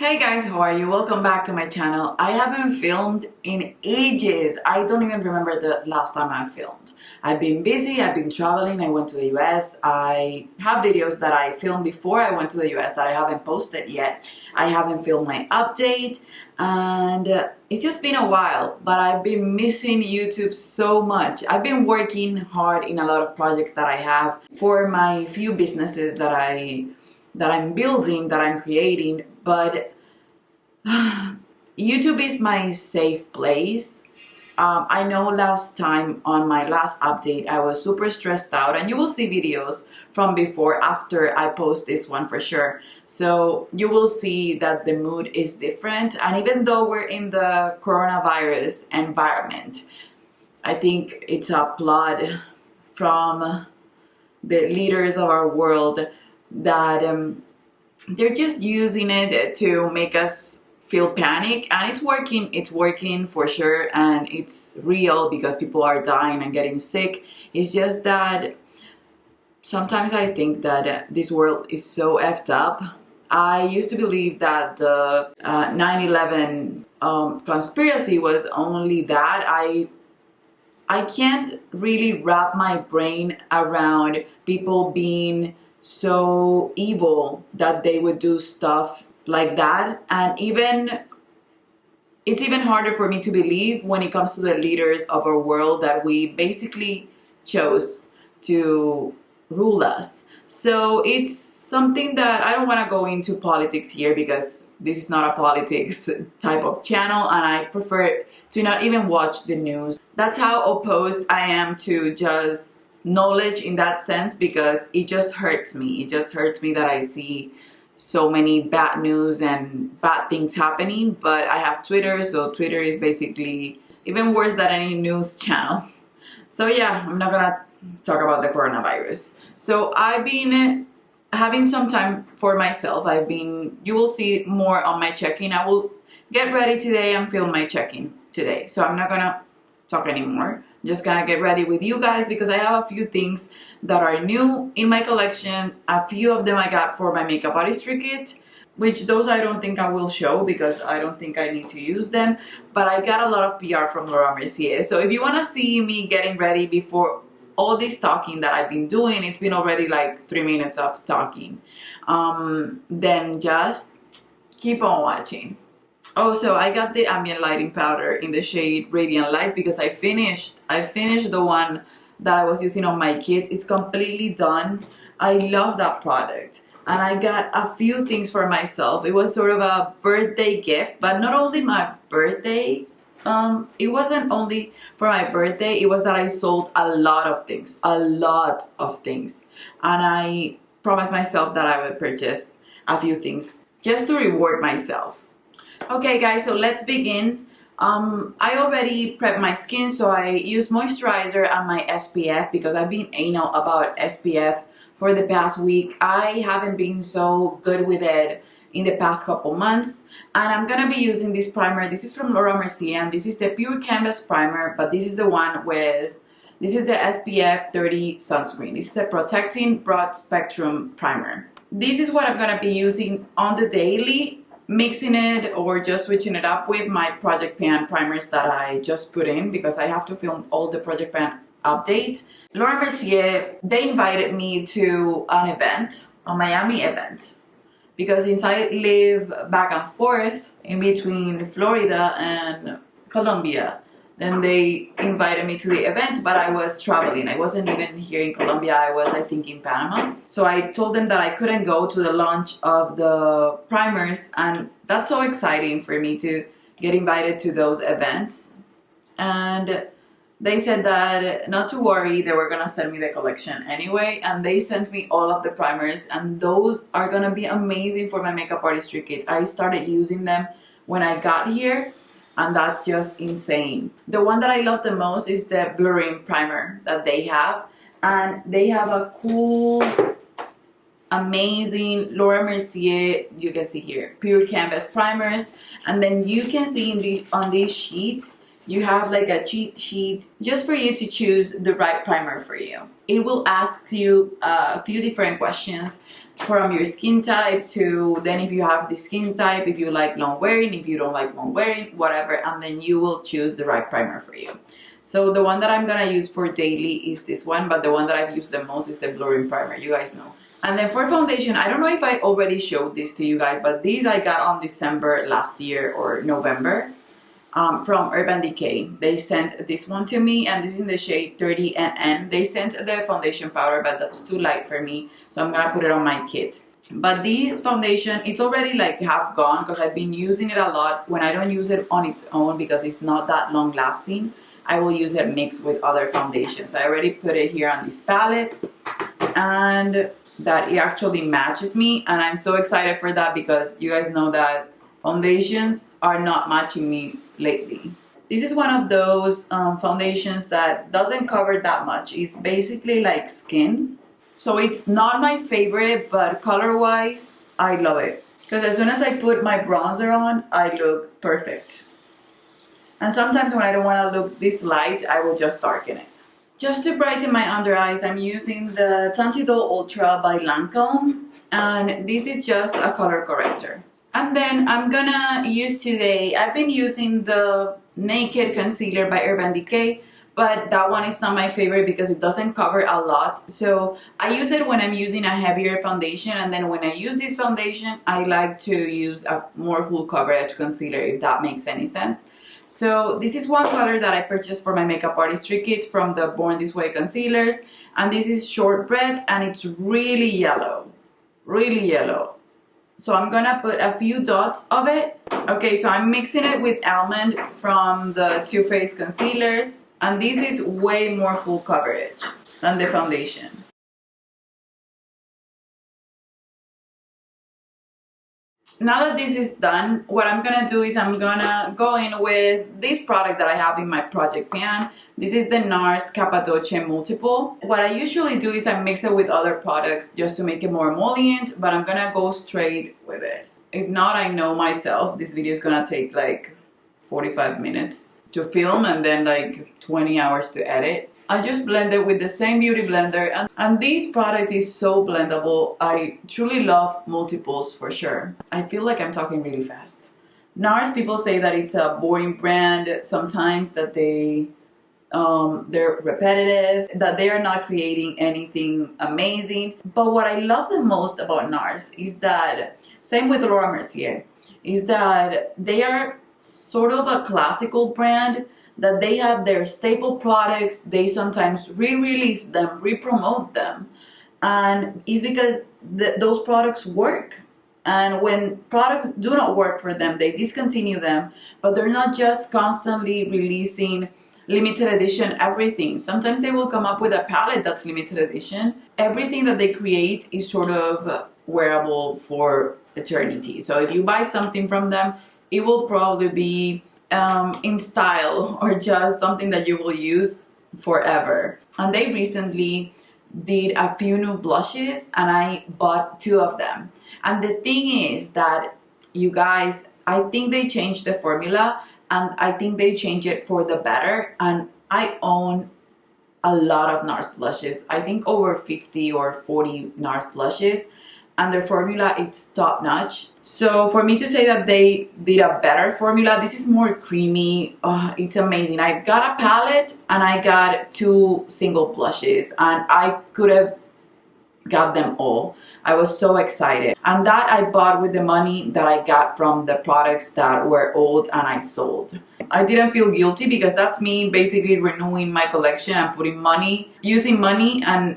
Hey guys, how are you? Welcome back to my channel. I haven't filmed in ages. I don't even remember the last time I filmed. I've been busy, I've been traveling, I went to the US. I have videos that I filmed before I went to the US that I haven't posted yet. I haven't filmed my update and it's just been a while, but I've been missing YouTube so much. I've been working hard in a lot of projects that I have for my few businesses that I'm building, that I'm creating, but YouTube is my safe place. I know last time on my last update I was super stressed out, and you will see videos from before after I post this one for sure. So you will see that the mood is different, and even though we're in the coronavirus environment, I think it's a plot from the leaders of our world that they're just using it to make us feel panic, and it's working for sure, and it's real because people are dying and getting sick. It's just that sometimes I think that this world is so effed up. I used to believe that the 9/11 conspiracy was only that. I can't really wrap my brain around people being so evil that they would do stuff like that. And it's even harder for me to believe when it comes to the leaders of our world that we basically chose to rule us. So it's something that I don't want to go into politics here because this is not a politics type of channel, and I prefer to not even watch the news. That's how opposed I am to just knowledge in that sense, because it just hurts me. It just hurts me that I see so many bad news and bad things happening. But I have Twitter, so Twitter is basically even worse than any news channel. So yeah, I'm not gonna talk about the coronavirus. So I've been having some time for myself. You will see more on my check-in. I will get ready today and film my check-in today. So I'm not gonna talk anymore. I'm just gonna get ready with you guys because I have a few things that are new in my collection. A few of them I got for my makeup artistry kit, which those I don't think I will show because I don't think I need to use them. But I got a lot of PR from Laura Mercier. So if you wanna see me getting ready before all this talking that I've been doing, it's been already like 3 minutes of talking, then just keep on watching. Also, I got the ambient lighting powder in the shade Radiant Light because I finished the one that I was using on my kids. It's completely done. I love that product. And I got a few things for myself. It was sort of a birthday gift, but not only my birthday. It wasn't only for my birthday. It was that I sold a lot of things. And I promised myself that I would purchase a few things just to reward myself. Okay guys, so let's begin. I already prepped my skin, so I use moisturizer and my SPF because I've been anal about SPF for the past week. I haven't been so good with it in the past couple months, and I'm gonna be using this primer. This is from Laura Mercier, and this is the Pure Canvas Primer, but this is the SPF 30 sunscreen. This is a protecting broad spectrum primer. This is what I'm gonna be using on the daily, mixing it or just switching it up with my Project Pan primers that I just put in because I have to film all the Project Pan updates. Laura Mercier, they invited me to an event, a Miami event, because since I live back and forth in between Florida and Colombia, then they invited me to the event, but I was traveling. I wasn't even here in Colombia. I was, I think, in Panama. So I told them that I couldn't go to the launch of the primers, and that's so exciting for me to get invited to those events. And they said that not to worry, they were gonna send me the collection anyway, and they sent me all of the primers, and those are gonna be amazing for my makeup artistry kits. I started using them when I got here, and that's just insane. The one that I love the most is the Grwm primer that they have, and they have a cool, amazing Laura Mercier, you can see here, Pure Canvas primers, and then you can see on this sheet, you have like a cheat sheet just for you to choose the right primer for you. It will ask you a few different questions from your skin type to then if you have the skin type, if you like long wearing, if you don't like long wearing, whatever, and then you will choose the right primer for you. So the one that I'm gonna use for daily is this one, but the one that I've used the most is the Grwm primer, you guys know. And then for foundation, I don't know if I already showed this to you guys, but these I got on December last year or November. From Urban Decay. They sent this one to me, and this is in the shade 30NN. They sent the foundation powder, but that's too light for me, so I'm gonna put it on my kit. But this foundation, it's already like half gone because I've been using it a lot. When I don't use it on its own because it's not that long lasting, I will use it mixed with other foundations. I already put it here on this palette, and that it actually matches me, and I'm so excited for that because you guys know that foundations are not matching me lately. This is one of those foundations that doesn't cover that much. It's basically like skin. So it's not my favorite, but color wise, I love it. Because as soon as I put my bronzer on, I look perfect. And sometimes when I don't want to look this light, I will just darken it. Just to brighten my under eyes, I'm using the Tantidoll Ultra by Lancome. And this is just a color corrector. And then I'm gonna use today, I've been using the Naked Concealer by Urban Decay, but that one is not my favorite because it doesn't cover a lot. So I use it when I'm using a heavier foundation, and then when I use this foundation, I like to use a more full coverage concealer, if that makes any sense. So this is one color that I purchased for my makeup artistry kit from the Born This Way concealers, and this is Shortbread, and it's really yellow, really yellow. So I'm gonna put a few dots of it. Okay, so I'm mixing it with Almond from the Too Faced concealers. And this is way more full coverage than the foundation. Now that this is done, what I'm gonna do is I'm gonna go in with this product that I have in my project pan. This is the NARS Cappadocia Multiple. What I usually do is I mix it with other products just to make it more emollient, but I'm gonna go straight with it. If not, I know myself, this video is gonna take like 45 minutes to film and then like 20 hours to edit. I just blend it with the same beauty blender, and this product is so blendable. I truly love multiples for sure. I feel like I'm talking really fast. NARS, people say that it's a boring brand sometimes, that they're repetitive, that they are not creating anything amazing. But what I love the most about NARS is that, same with Laura Mercier, is that they are sort of a classical brand, that they have their staple products, they sometimes re-release them, re-promote them, and it's because those products work. And when products do not work for them, they discontinue them, but they're not just constantly releasing limited edition everything. Sometimes they will come up with a palette that's limited edition. Everything that they create is sort of wearable for eternity. So if you buy something from them, it will probably be in style or just something that you will use forever. And they recently did a few new blushes, and I bought 2 of them. And the thing is that, you guys, I think they changed the formula, and I think they changed it for the better. And I own a lot of NARS blushes. I think over 50 or 40 NARS blushes, and their formula, it's top notch. So for me to say that they did a better formula, this is more creamy. It's amazing. I got a palette and I got 2 single blushes, and I could have got them all. I was so excited. And that I bought with the money that I got from the products that were old and I sold. I didn't feel guilty because that's me basically renewing my collection and putting money, using money and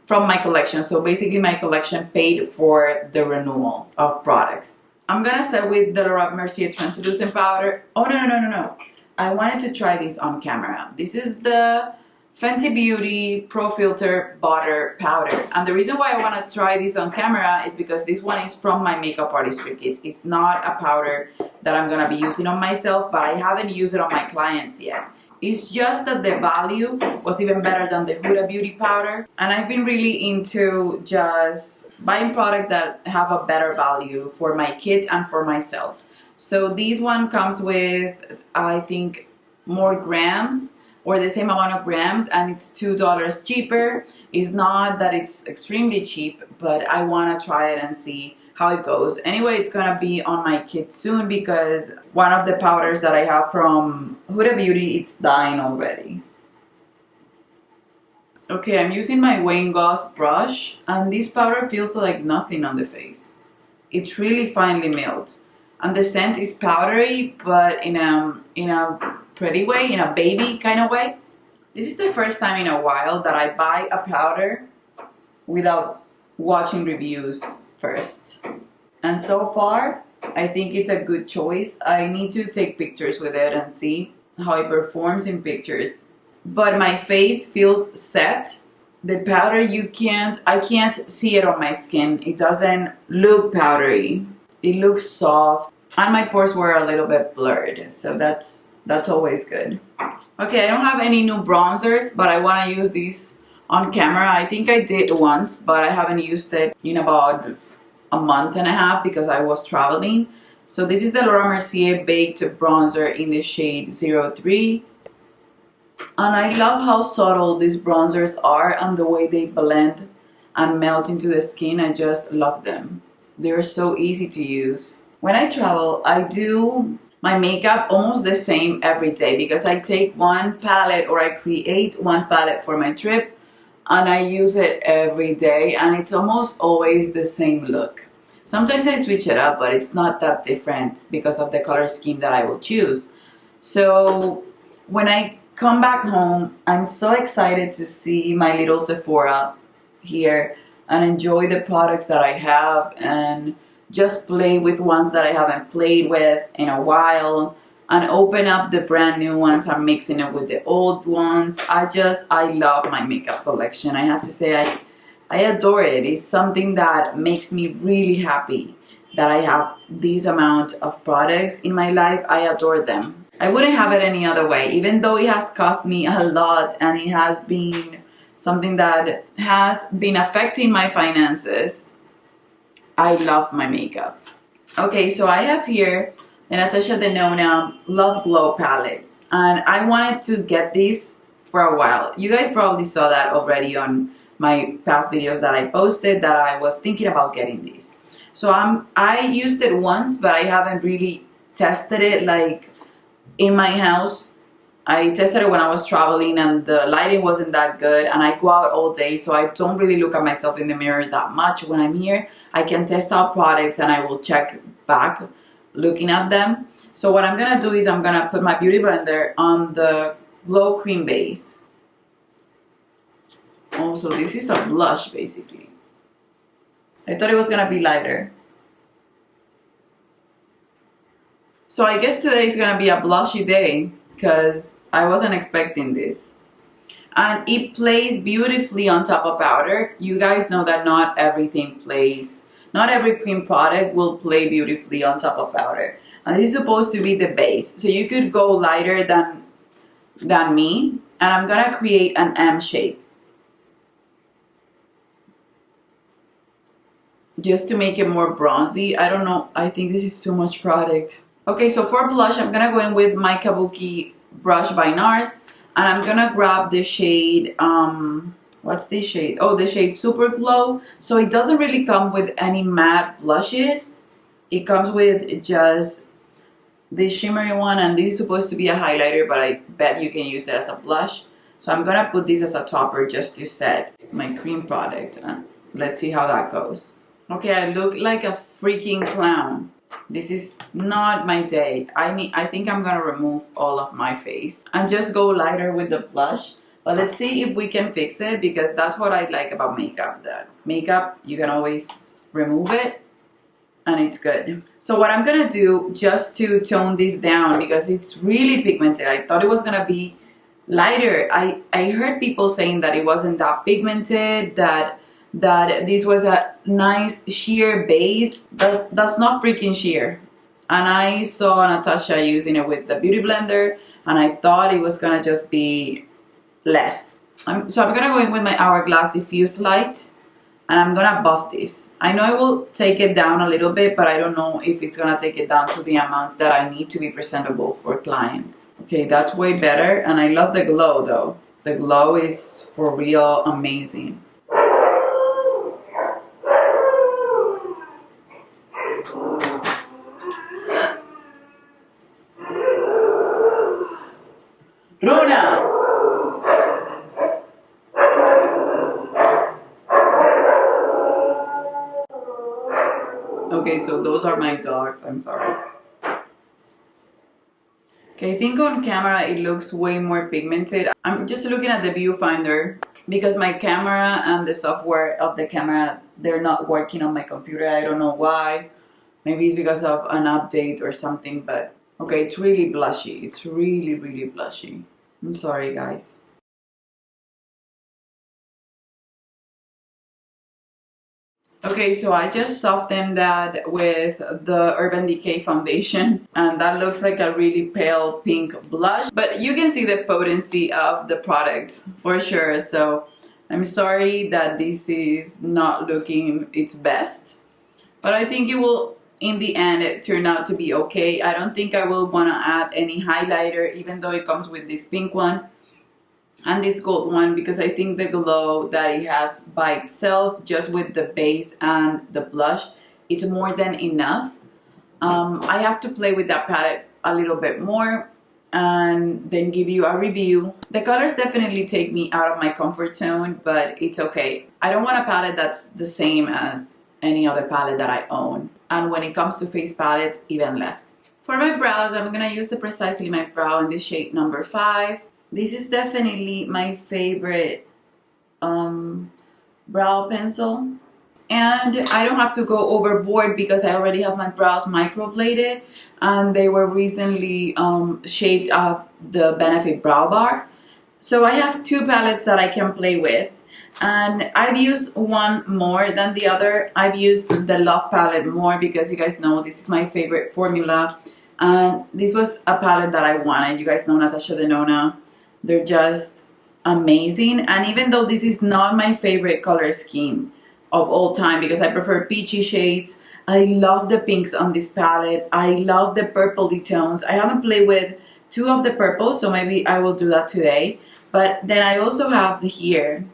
from my collection. So basically my collection paid for the renewal of products. I'm gonna start with the Laura Mercier translucent powder. Oh no. I wanted to try this on camera. This is the Fenty Beauty Pro Filter Butter Powder. And the reason why I want to try this on camera is because this one is from my makeup artistry kit. It's not a powder that I'm gonna be using on myself, but I haven't used it on my clients yet. It's just that the value was even better than the Huda Beauty powder. And I've been really into just buying products that have a better value for my kit and for myself. So this one comes with, I think, more grams or the same amount of grams, and it's $2 cheaper. It's not that it's extremely cheap, but I want to try it and see how it goes. Anyway, it's gonna be on my kit soon because one of the powders that I have from Huda Beauty, it's dying already. Okay, I'm using my Wayne Goss brush, and this powder feels like nothing on the face. It's really finely milled, and the scent is powdery, but in a pretty way, in a baby kind of way. This is the first time in a while that I buy a powder without watching reviews first. And so far, I think it's a good choice. I need to take pictures with it and see how it performs in pictures. But my face feels set. The powder, I can't see it on my skin. It doesn't look powdery. It looks soft. And my pores were a little bit blurred. So that's always good. Okay, I don't have any new bronzers, but I want to use these on camera. I think I did once, but I haven't used it in about a month and a half because I was traveling. So this is the Laura Mercier Baked Bronzer in the shade 03. And I love how subtle these bronzers are and the way they blend and melt into the skin. I just love them. They're so easy to use. When I travel, I do my makeup almost the same every day because I take one palette or I create one palette for my trip and I use it every day, and it's almost always the same look. Sometimes I switch it up, but it's not that different because of the color scheme that I will choose. So when I come back home, I'm so excited to see my little Sephora here and enjoy the products that I have and just play with ones that I haven't played with in a while and open up the brand new ones. I'm mixing it with the old ones. I love my makeup collection. I have to say I adore it. It's something that makes me really happy that I have this amount of products in my life. I adore them. I wouldn't have it any other way, even though it has cost me a lot and it has been something that has been affecting my finances. I love my makeup. Okay, so I have here the Natasha Denona Love Glow palette, and I wanted to get this for a while. You guys probably saw that already on my past videos that I posted that I was thinking about getting these. So I used it once, but I haven't really tested it like in my house. I tested it when I was traveling and the lighting wasn't that good, and I go out all day, so I don't really look at myself in the mirror that much. When I'm here, I can test out products and I will check back looking at them. So what I'm gonna do is I'm gonna put my beauty blender on the glow cream base. Also, this is a blush basically. I thought it was gonna be lighter. So I guess today is gonna be a blushy day because I wasn't expecting this. And it plays beautifully on top of powder. You guys know that not everything plays. Not every cream product will play beautifully on top of powder. And this is supposed to be the base. So you could go lighter than me. And I'm gonna create an M shape. Just to make it more bronzy. I don't know, I think this is too much product. Okay, so for blush, I'm gonna go in with my Kabuki brush by NARS. And I'm gonna grab the shade, what's this shade? Oh, the shade Super Glow. So it doesn't really come with any matte blushes. It comes with just the shimmery one, and this is supposed to be a highlighter, but I bet you can use it as a blush. So I'm gonna put this as a topper just to set my cream product. And let's see how that goes. Okay, I look like a freaking clown. This is not my day. I think I'm gonna remove all of my face and just go lighter with the blush. But let's see if we can fix it, because that's what I like about makeup. That makeup, you can always remove it and it's good. So what I'm gonna do just to tone this down, because it's really pigmented. I thought it was gonna be lighter. I heard people saying that it wasn't that pigmented, that this was a nice sheer base. That's not freaking sheer. And I saw Natasha using it with the beauty blender, and I thought it was gonna just be less. So I'm gonna go in with my Hourglass Diffuse Light, and I'm gonna buff this. I know it will take it down a little bit, but I don't know if it's gonna take it down to the amount that I need to be presentable for clients. Okay, that's way better, and I love the glow though. The glow is for real amazing. Luna! Okay, so those are my dogs, I'm sorry. Okay, I think on camera it looks way more pigmented. I'm just looking at the viewfinder because my camera and the software of the camera, they're not working on my computer. I don't know why. Maybe it's because of an update or something, but okay, it's really blushy. It's really, really blushy. I'm sorry, guys. Okay, so I just softened that with the Urban Decay foundation, and that looks like a really pale pink blush, but you can see the potency of the product for sure. So I'm sorry that this is not looking its best, but I think it will in the end turn out to be okay. I don't think I will want to add any highlighter, even though it comes with this pink one and this gold one, because I think the glow that it has by itself, just with the base and the blush, it's more than enough. I have to play with that palette a little bit more and then give you a review. The colors definitely take me out of my comfort zone, but it's okay. I don't want a palette that's the same as any other palette that I own. And when it comes to face palettes, even less. For my brows, I'm gonna use the Precisely My Brow in the shade number 5. This is definitely my favorite brow pencil. And I don't have to go overboard because I already have my brows microbladed and they were recently shaped up the Benefit Brow Bar. So I have two palettes that I can play with. And I've used one more than the other. I've used the Love palette more because you guys know this is my favorite formula. And this was a palette that I wanted. You guys know Natasha Denona. They're just amazing. And even though this is not my favorite color scheme of all time because I prefer peachy shades, I love the pinks on this palette. I love the purpley tones. I haven't played with two of the purples, so maybe I will do that today. But then I also have here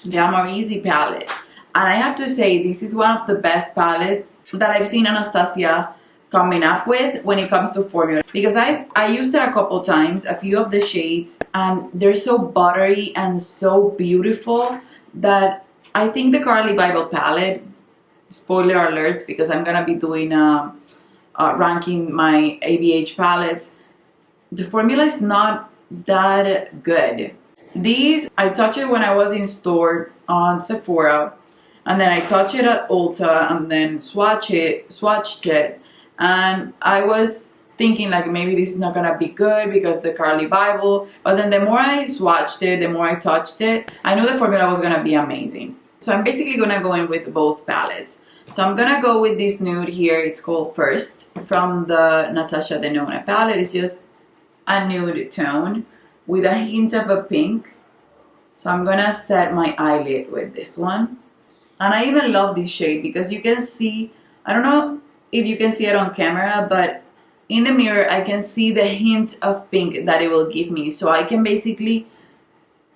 the Amorisi palette. And I have to say, this is one of the best palettes that I've seen Anastasia coming up with when it comes to formula, because I used it a couple times, a few of the shades, and they're so buttery and so beautiful that I think the Carly Bible palette, spoiler alert, because I'm gonna be doing ranking my ABH palettes, the formula is not that good. These, I touched it when I was in store on Sephora, and then I touched it at Ulta, and then swatched it, and I was thinking like maybe this is not gonna be good because the Carly Bible, but then the more I swatched it, the more I touched it, I knew the formula was gonna be amazing. So I'm basically gonna go in with both palettes. So I'm gonna go with this nude here, it's called First, from the Natasha Denona palette. It's just a nude tone with a hint of a pink. So I'm gonna set my eyelid with this one. And I even love this shade because you can see, I don't know if you can see it on camera, but in the mirror I can see the hint of pink that it will give me. So I can basically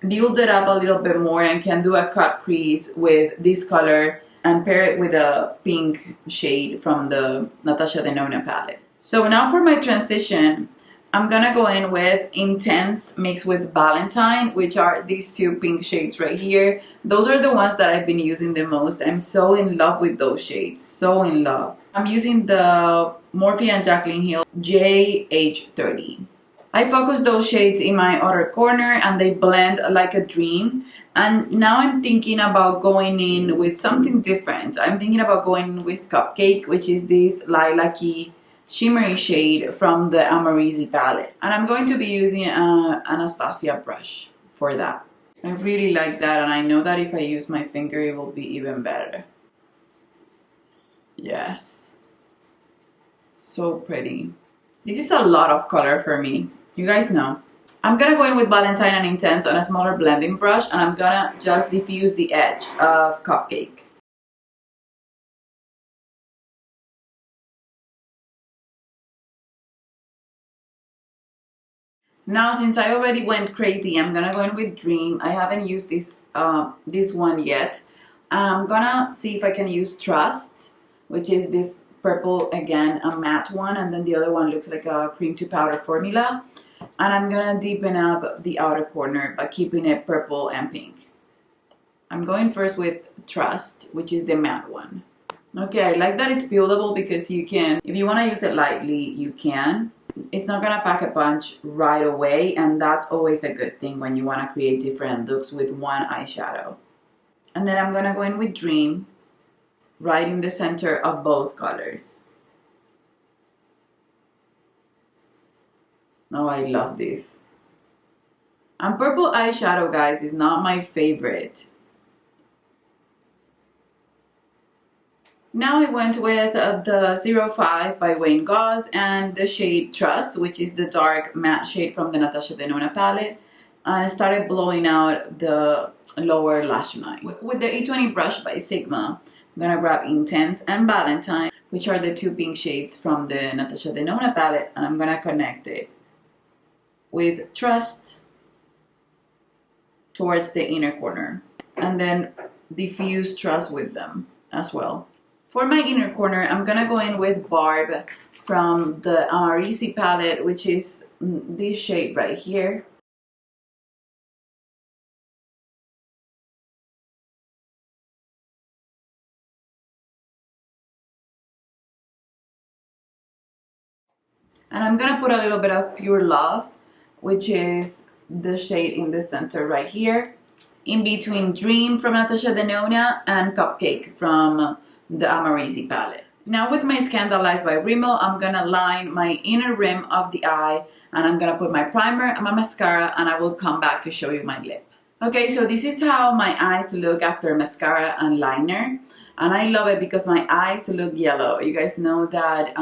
build it up a little bit more and can do a cut crease with this color and pair it with a pink shade from the Natasha Denona palette. So now for my transition, I'm gonna go in with Intense mixed with Valentine, which are these two pink shades right here. Those are the ones that I've been using the most. I'm so in love with those shades, so in love. I'm using the Morphe and Jaclyn Hill JH30. I focus those shades in my outer corner and they blend like a dream. And now I'm thinking about going in with something different. I'm thinking about going with Cupcake, which is this lilac-y shimmery shade from the Amorisi palette. And I'm going to be using an Anastasia brush for that. I really like that, and I know that if I use my finger it will be even better. Yes. So pretty. This is a lot of color for me. You guys know. I'm gonna go in with Valentine and Intense on a smaller blending brush, and I'm gonna just diffuse the edge of Cupcake. Now, since I already went crazy, I'm gonna go in with Dream. I haven't used this one yet. I'm gonna see if I can use Trust, which is this purple, again, a matte one, and then the other one looks like a cream to powder formula. And I'm gonna deepen up the outer corner by keeping it purple and pink. I'm going first with Trust, which is the matte one. Okay, I like that it's buildable because you can, if you want to use it lightly, you can. It's not gonna pack a punch right away, and that's always a good thing when you want to create different looks with one eyeshadow. And then I'm gonna go in with Dream, right in the center of both colors. Oh, I love this. And purple eyeshadow, guys, is not my favorite. Now I went with the 05 by Wayne Gauze and the shade Trust, which is the dark matte shade from the Natasha Denona palette. And I started blowing out the lower lash line. With the E20 brush by Sigma, I'm gonna grab Intense and Valentine, which are the two pink shades from the Natasha Denona palette, and I'm gonna connect it with Trust towards the inner corner. And then diffuse Trust with them as well. For my inner corner, I'm gonna go in with Barb from the Amarisi palette, which is this shade right here. And I'm gonna put a little bit of Pure Love, which is the shade in the center right here, in between Dream from Natasha Denona and Cupcake from the Amarisi palette. Now with my Scandalized by Rimmel, I'm gonna line my inner rim of the eye, and I'm gonna put my primer and my mascara, and I will come back to show you my lip. Okay, so this is how my eyes look after mascara and liner, and I love it because my eyes look yellow. You guys know that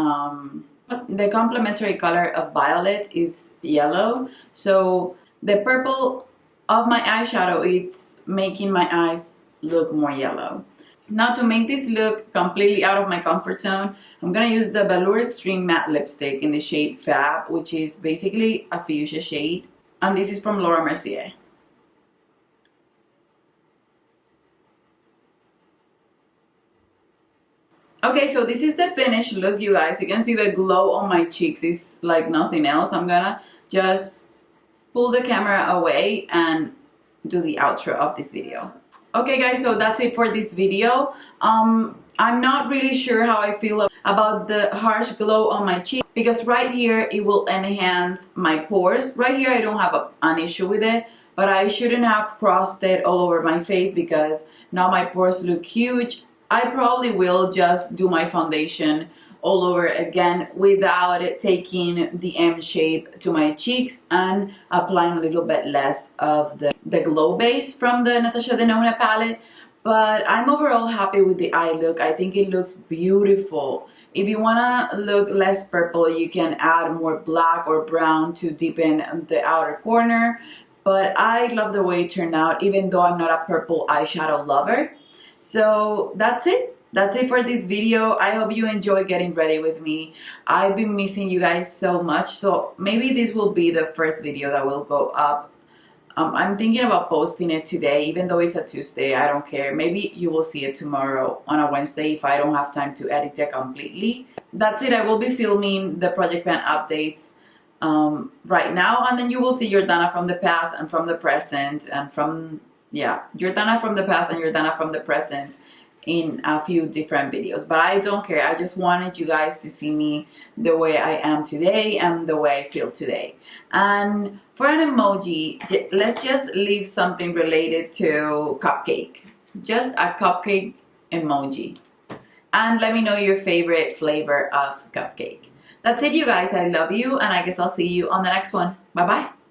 the complementary color of violet is yellow, so the purple of my eyeshadow, it's making my eyes look more yellow. Now to make this look completely out of my comfort zone, I'm gonna use the Velour Extreme Matte Lipstick in the shade Fab, which is basically a fuchsia shade, and this is from Laura Mercier. Okay, so this is the finished look, you guys. You can see the glow on my cheeks is like nothing else. I'm gonna just pull the camera away and do the outro of this video. Okay guys, so that's it for this video. I'm not really sure how I feel about the harsh glow on my cheek, because right here it will enhance my pores. Right here I don't have an issue with it, but I shouldn't have crossed it all over my face because now my pores look huge. I probably will just do my foundation all over again without taking the M shape to my cheeks and applying a little bit less of the glow base from the Natasha Denona palette. But I'm overall happy with the eye look. I think it looks beautiful. If you want to look less purple, you can add more black or brown to deepen the outer corner. But I love the way it turned out, even though I'm not a purple eyeshadow lover. So that's it. That's it for this video. I hope you enjoy getting ready with me. I've been missing you guys so much, so maybe this will be the first video that will go up. I'm thinking about posting it today, even though it's a Tuesday. I don't care. Maybe you will see it tomorrow on a Wednesday if I don't have time to edit it completely. That's it. I will be filming the Project Pan updates right now, and then you will see Jordana from the past and from the present, and from, yeah, Jordana from the past and Jordana from the present in a few different videos. But I don't care. I just wanted you guys to see me the way I am today and the way I feel today. And for an emoji, let's just leave something related to cupcake. Just a cupcake emoji. And let me know your favorite flavor of cupcake. That's it, you guys. I love you, and I guess I'll see you on the next one. Bye bye.